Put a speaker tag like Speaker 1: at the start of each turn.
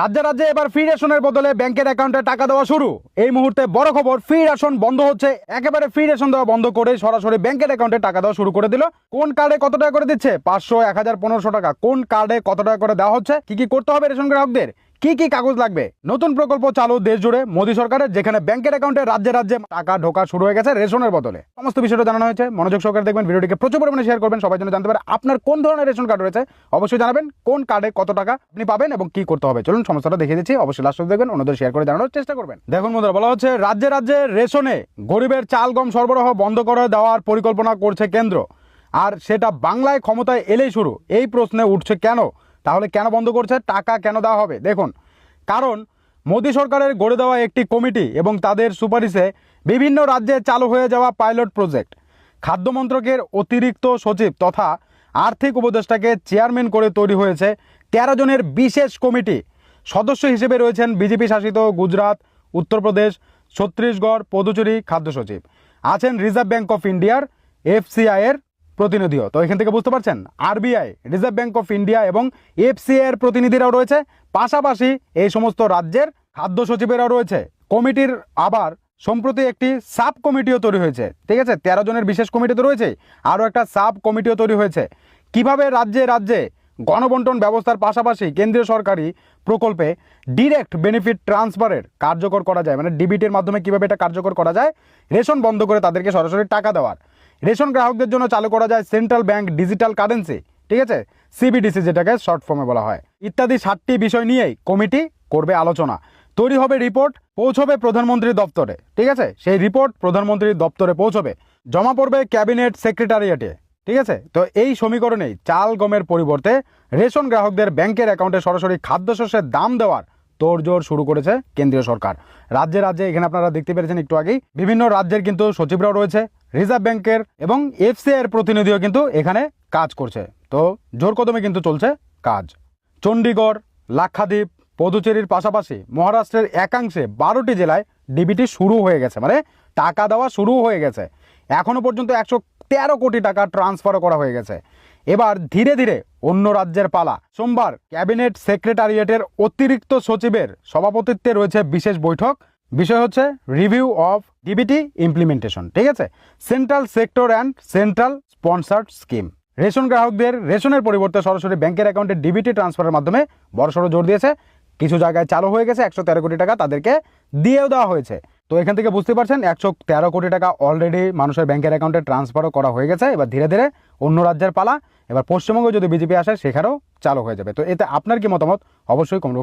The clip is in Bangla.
Speaker 1: রাজ্যে রাজ্যে এবার ফ্রি রেশনের বদলে ব্যাংকের অ্যাকাউন্টে টাকা দেওয়া শুরু। এই মুহূর্তে বড় খবর, ফ্রি রেশন বন্ধ হচ্ছে। একেবারে ফ্রি রেশন দেওয়া বন্ধ করে সরাসরি ব্যাংকের অ্যাকাউন্টে টাকা দেওয়া শুরু করে দিল। কোন কার্ডে কত টাকা করে দিচ্ছে? 500, 1000, 1500 টাকা। কোন কার্ডে কত টাকা করে দেওয়া হচ্ছে, কি কি করতে হবে রেশন গ্রাহকদের, কি কি কাগজ লাগবে। নতুন প্রকল্প চালু দেশ জুড়ে মোদী সরকারের, যেখানে ব্যাংকের অ্যাকাউন্টে রাজ্যে রাজ্যে টাকা ঢোকা শুরু হয়ে গেছে রেশনের বদলে। সমস্ত বিষয়টা জানানো হয়েছে, মনোযোগ সহকারে দেখবেন, ভিডিওটিকে প্রচুর পরিমাণে শেয়ার করবেন, সবাই যেন জানতে পারে আপনার কোন ধরনের রেশন কার্ড রয়েছে। অবশ্যই জানাবেন কোন কার্ডে কত টাকা আপনি পাবেন এবং কি করতে হবে। চলুন সমস্যাটা দেখিয়ে দিচ্ছি, অবশ্যই লাস্ট দেখবেন, অন্যদের শেয়ার করে জানানোর চেষ্টা করবেন। দেখুন বন্ধুরা, বলা হচ্ছে রাজ্যে রাজ্যে রেশনে গরিবের চাল গম সরবরাহ বন্ধ করে দেওয়ার পরিকল্পনা করছে কেন্দ্র, আর সেটা বাংলায় ক্ষমতায় এলেই শুরু। এই প্রশ্নে উঠছে কেন, তাহলে কেন বন্ধ করছে, টাকা কেন দেওয়া হবে? দেখুন, কারণ মোদী সরকারের গড়ে দেওয়া একটি কমিটি এবং তাদের সুপারিশে বিভিন্ন রাজ্যে চালু হয়ে যাওয়া পাইলট প্রজেক্ট, খাদ্য মন্ত্রকের অতিরিক্ত সচিব তথা আর্থিক উপদেষ্টাকে চেয়ারম্যান করে তৈরি হয়েছে 13 জনের বিশেষ কমিটি। সদস্য হিসেবে রয়েছেন বিজেপি শাসিত গুজরাট, উত্তরপ্রদেশ, ছত্তিশগড়, পুদুচেরি খাদ্য সচিব, আছেন রিজার্ভ ব্যাংক অফ ইন্ডিয়ার এফসিআই এর প্রতিনিধিও। তো এখান থেকে বুঝতে পারছেন, RBI, reserve bank of India এবং এফসিআই এর প্রতিনিধিরাও রয়েছে। পাশাপাশি এই সমস্ত রাজ্যের খাদ্য সচিবেরাও রয়েছে। কমিটির আবার সম্প্রতি একটি সাব কমিটিও তৈরি হয়েছে। ঠিক আছে, 13 জনের বিশেষ কমিটি তো রয়েছে, আরও একটা সাব কমিটিও তৈরি হয়েছে। কিভাবে রাজ্যে রাজ্যে গণবন্টন ব্যবস্থার পাশাপাশি কেন্দ্রীয় সরকারি প্রকল্পে ডিরেক্ট বেনিফিট ট্রান্সফারের কার্যকর করা যায়, মানে ডিবিটির মাধ্যমে কিভাবে এটা কার্যকর করা যায়, রেশন বন্ধ করে তাদেরকে সরাসরি টাকা দেওয়ার। রেশন গ্রাহকদের জন্য চালু করা যায় সেন্ট্রাল ব্যাংক ডিজিটাল কারেন্সি, ঠিক আছে, সিবিডিসি যেটাকে শর্ট ফর্মে বলা হয়, ইত্যাদি 7টি বিষয় নিয়েই কমিটি করবে আলোচনা। তৈরি হবে রিপোর্ট, পৌঁছবে প্রধানমন্ত্রীর দপ্তরে। ঠিক আছে, সেই রিপোর্ট প্রধানমন্ত্রীর দপ্তরে পৌঁছবে, জমা পড়বে ক্যাবিনেট সেক্রেটারিয়েটে। ঠিক আছে, তো এই সমীকরণেই চাল গমের পরিবর্তে রেশন গ্রাহকদের ব্যাংকের অ্যাকাউন্টে সরাসরি খাদ্যশস্যের দাম দেওয়ার তোড়জোড় শুরু করেছে কেন্দ্রীয় সরকার। রাজ্যে রাজ্যে এখানে আপনারা দেখতে পেরেছেন একটু আগেই, বিভিন্ন রাজ্যের কিন্তু সচিবরাও রয়েছে, রিজার্ভ ব্যাংকের এবং এফসিআই এর প্রতিনিধিও কিন্তু এখানে কাজ করছে। তো জোর কদমে কিন্তু চলছে কাজ। চণ্ডীগড়, লাক্ষাদ্বীপ, পুদুচেরির পাশাপাশি মহারাষ্ট্রের একাংশে 12টি জেলায় ডিবিটি শুরু হয়ে গেছে, মানে টাকা দেওয়া শুরু হয়ে গেছে। এখনো পর্যন্ত 113 কোটি টাকা ট্রান্সফারও করা হয়ে গেছে। এবার ধীরে ধীরে অন্য রাজ্যের পালা। সোমবার ক্যাবিনেট সেক্রেটারিয়েটের অতিরিক্ত সচিবের সভাপতিত্বে রয়েছে বিশেষ বৈঠক। বিষয় হচ্ছে রিভিউ অফ ডিবিটি ইমপ্লিমেন্টেশন। ঠিক আছে, central sector and central sponsored scheme. Ration গ্রাহকদের রেশনের পরিবর্তে সরাসরি ব্যাংকের অ্যাকাউন্টে ডিবিটি ট্রান্সফারের মাধ্যমে বড়সড় জোর দিয়েছে। কিছু জায়গায় চালু হয়ে গেছে, 113 কোটি টাকা তাদেরকে দিয়েও দেওয়া হয়েছে। তো এখান থেকে বুঝতে পারছেন 113 কোটি টাকা অলরেডি মানুষের ব্যাংকের অ্যাকাউন্টে ট্রান্সফারও করা হয়ে গেছে। এবার ধীরে ধীরে অন্য রাজ্যের পালা। এবার পশ্চিমবঙ্গে যদি বিজেপি আসে সেখানেও চালু হয়ে যাবে। তো এতে আপনার কি মতামত অবশ্যই কমেন্ট বক্সে